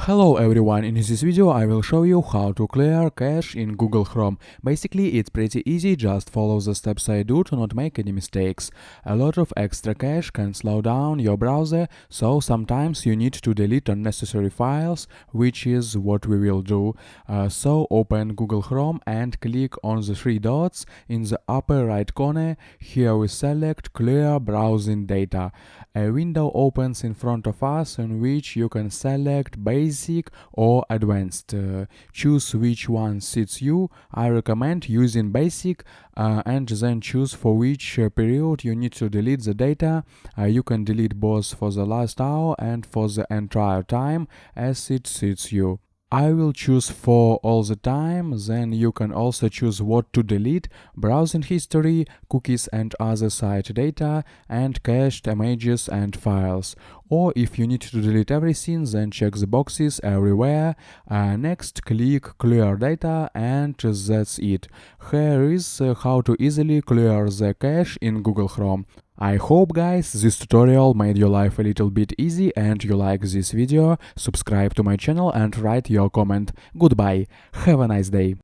Hello everyone, in this video I will show you how to clear cache in Google Chrome. Basically it's pretty easy, just follow the steps I do to not make any mistakes. A lot of extra cache can slow down your browser, so sometimes you need to delete unnecessary files, which is what we will do. So open Google Chrome and click on the three dots in the upper right corner. Here we select Clear Browsing Data. A window opens in front of us in which you can select Basic or Advanced. Choose which one suits you. I recommend using Basic and then choose for which period you need to delete the data. You can delete both for the last hour and for the entire time as it suits you. I will choose for all the time, then you can also choose what to delete: browsing history, cookies and other site data, and cached images and files. Or if you need to delete everything, then check the boxes everywhere. Next, click Clear Data, and that's it. Here is how to easily clear the cache in Google Chrome. I hope guys this tutorial made your life a little bit easy and you like this video. Subscribe to my channel and write your comment. Goodbye, have a nice day.